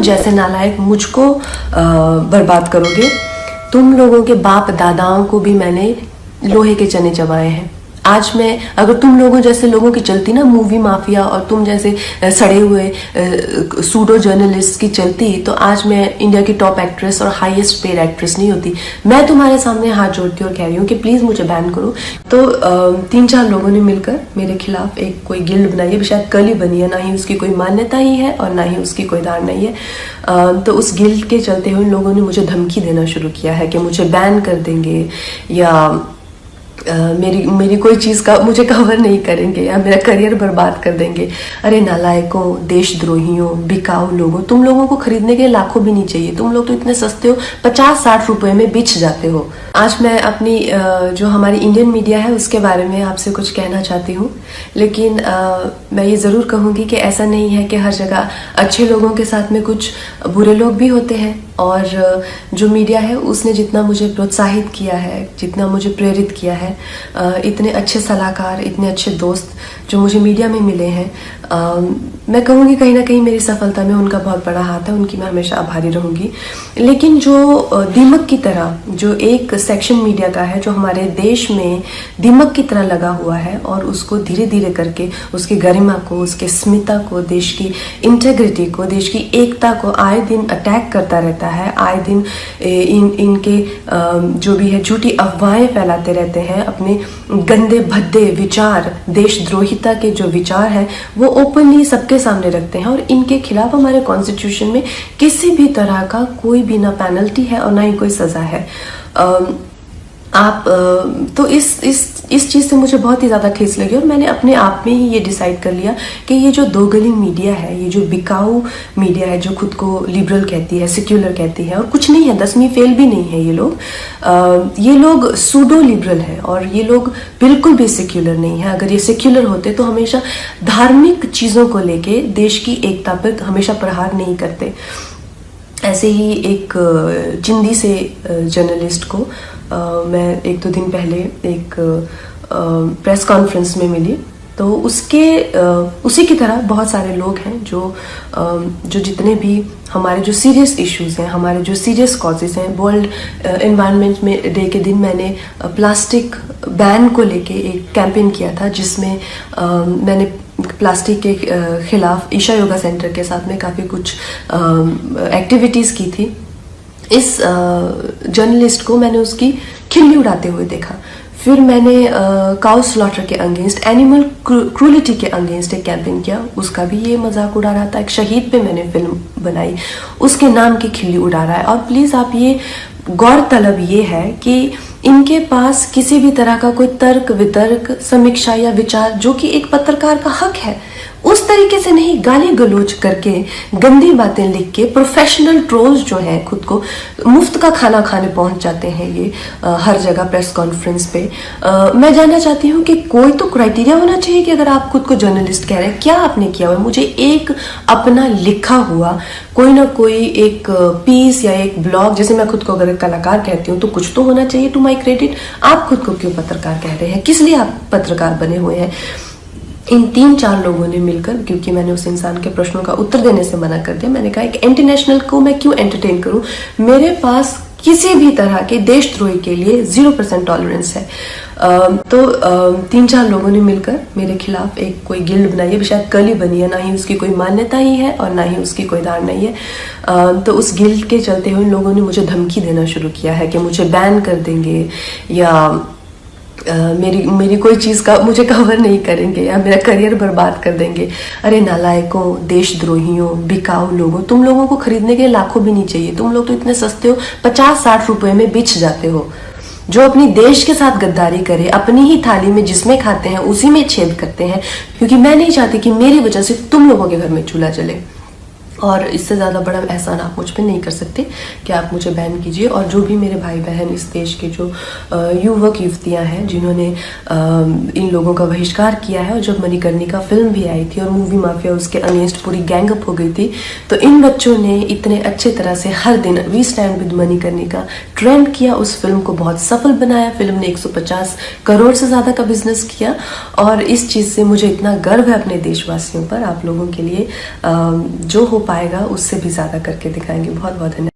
जैसे नालायक मुझको बर्बाद करोगे, तुम लोगों के बाप दादाओं को भी मैंने लोहे के चने चबाए हैं। आज मैं अगर तुम लोगों जैसे लोगों की चलती ना मूवी माफिया, और तुम जैसे सड़े हुए सूडो जर्नलिस्ट की चलती, तो आज मैं इंडिया की टॉप एक्ट्रेस और हाईएस्ट पेड एक्ट्रेस नहीं होती। मैं तुम्हारे सामने हाथ जोड़ती हूँ और कह रही हूँ कि प्लीज़ मुझे बैन करो। तो 3-4 लोगों ने मिलकर मेरे खिलाफ एक कोई गिल्ड बनाई है, शायद कल ही बनी है, ना ही उसकी कोई मान्यता ही है और ना ही उसकी कोई धारणा ही है। तो उस गिल्ड के चलते हुए लोगों ने मुझे धमकी देना शुरू किया है कि मुझे बैन कर देंगे, या मेरी कोई चीज़ का मुझे कवर नहीं करेंगे, या मेरा करियर बर्बाद कर देंगे। अरे नालायकों, देशद्रोहियों, बिकाऊ लोगों, तुम लोगों को खरीदने के लाखों भी नहीं चाहिए। तुम लोग तो इतने सस्ते हो, 50-60 रुपए में बिछ जाते हो। आज मैं अपनी जो हमारी इंडियन मीडिया है उसके बारे में आपसे कुछ कहना चाहती हूँ, लेकिन मैं ये ज़रूर कहूँगी कि ऐसा नहीं है कि हर जगह अच्छे लोगों के साथ में कुछ बुरे लोग भी होते हैं। और जो मीडिया है उसने जितना मुझे प्रोत्साहित किया है, जितना मुझे प्रेरित किया है, इतने अच्छे सलाहकार, इतने अच्छे दोस्त जो मुझे मीडिया में मिले हैं, मैं कहूँगी कहीं ना कहीं मेरी सफलता में उनका बहुत बड़ा हाथ है। उनकी मैं हमेशा आभारी रहूँगी। लेकिन जो दीमक की तरह जो एक सेक्शन मीडिया का है जो हमारे देश में दीमक की तरह लगा हुआ है, और उसको धीरे धीरे करके उसकी गरिमा को, उसके स्मिता को, देश की इंटेग्रिटी को, देश की एकता को आए दिन अटैक करता रहता है। आए दिन इनके जो भी है झूठी अफवाहें फैलाते रहते हैं। अपने गंदे भद्दे विचार, देशद्रोहिता के जो विचार हैं वो ओपनली सबके सामने रखते हैं, और इनके खिलाफ हमारे कॉन्स्टिट्यूशन में किसी भी तरह का कोई भी ना पेनल्टी है और ना ही कोई सज़ा है। आप तो इस चीज़ से मुझे बहुत ही ज़्यादा ठेस लगी, और मैंने अपने आप में ही ये डिसाइड कर लिया कि ये जो दोगली मीडिया है, ये जो बिकाऊ मीडिया है, जो खुद को लिबरल कहती है, सेक्युलर कहती है, और कुछ नहीं है, 10वीं फेल भी नहीं है ये लोग सूडो लिबरल है, और ये लोग बिल्कुल भी सेक्युलर नहीं है। अगर ये सेक्युलर होते तो हमेशा धार्मिक चीज़ों को लेके देश की एकता पर हमेशा प्रहार नहीं करते। ऐसे ही एक चिंदी से जर्नलिस्ट को मैं 1-2 दिन पहले एक प्रेस कॉन्फ्रेंस में मिली, तो उसी की तरह बहुत सारे लोग हैं जो जितने भी हमारे जो सीरियस इश्यूज हैं, हमारे जो सीरियस कॉजेज हैं। वर्ल्ड एनवायरनमेंट में डे के दिन मैंने प्लास्टिक बैन को लेके एक कैंपेन किया था, जिसमें मैंने प्लास्टिक के खिलाफ ईशा योगा सेंटर के साथ में काफ़ी कुछ एक्टिविटीज़ की थी। इस जर्नलिस्ट को मैंने उसकी खिल्ली उड़ाते हुए देखा। फिर मैंने काउ स्लॉटर के अगेंस्ट, एनिमल क्रूलिटी के अगेंस्ट एक कैंपेन किया, उसका भी ये मजाक उड़ा रहा था। एक शहीद पे मैंने फिल्म बनाई, उसके नाम की खिल्ली उड़ा रहा है। और प्लीज़ आप ये गौरतलब ये है कि इनके पास किसी भी तरह का कोई तर्क वितर्क, समीक्षा या विचार, जो कि एक पत्रकार का हक है, उस तरीके से नहीं, गाली गलौज करके, गंदी बातें लिख के, प्रोफेशनल ट्रोल्स जो हैं, खुद को मुफ्त का खाना खाने पहुंच जाते हैं ये हर जगह प्रेस कॉन्फ्रेंस पे। मैं जानना चाहती हूँ कि कोई तो क्राइटेरिया होना चाहिए कि अगर आप खुद को जर्नलिस्ट कह रहे हैं, क्या आपने किया हुआ है? मुझे एक अपना लिखा हुआ कोई ना कोई एक पीस या एक ब्लॉग, जैसे मैं खुद को अगर कलाकार कहती हूँ तो कुछ तो होना चाहिए टू माई क्रेडिट। आप खुद को क्यों पत्रकार कह रहे हैं? किस लिए आप पत्रकार बने हुए हैं? इन 3-4 लोगों ने मिलकर, क्योंकि मैंने उस इंसान के प्रश्नों का उत्तर देने से मना कर दिया, मैंने कहा एक इंटरनेशनल को मैं क्यों एंटरटेन करूं? मेरे पास किसी भी तरह के देशद्रोही के लिए 0% टॉलरेंस है। तो 3-4 लोगों ने मिलकर मेरे खिलाफ एक कोई गिल्ड बनाई है, शायद कल ही बनी है, ना ही उसकी कोई मान्यता ही है और ना ही उसकी कोई धारणा ही है। तो उस गिल्ड के चलते हुए लोगों ने मुझे धमकी देना शुरू किया है कि मुझे बैन कर देंगे, या मेरी कोई चीज़ का मुझे कवर नहीं करेंगे, या मेरा करियर बर्बाद कर देंगे। अरे नालायकों, देशद्रोहियों, बिकाऊ लोगों, तुम लोगों को खरीदने के लाखों भी नहीं चाहिए। तुम लोग तो इतने सस्ते हो, 50-60 रुपए में बिछ जाते हो। जो अपनी देश के साथ गद्दारी करे, अपनी ही थाली में जिसमें खाते हैं उसी में छेद करते हैं, क्योंकि मैं नहीं चाहती कि मेरी वजह से तुम लोगों के घर में चूल्हा जले। और इससे ज़्यादा बड़ा एहसान आप मुझ पे नहीं कर सकते कि आप मुझे बैन कीजिए। और जो भी मेरे भाई बहन इस देश के जो युवक युवतियाँ हैं जिन्होंने इन लोगों का बहिष्कार किया है, और जब मणिकर्णिका फिल्म भी आई थी और मूवी माफिया उसके अगेंस्ट पूरी गैंगअप हो गई थी, तो इन बच्चों ने इतने अच्छे तरह से हर दिन we stand with Manikarnika trend किया, उस फिल्म को बहुत सफल बनाया। फिल्म ने 150 करोड़ से ज़्यादा का बिजनेस किया, और इस चीज़ से मुझे इतना गर्व है अपने देशवासियों पर। आप लोगों के लिए जो हो पाएगा उससे भी ज्यादा करके दिखाएंगे। बहुत बहुत धन्यवाद।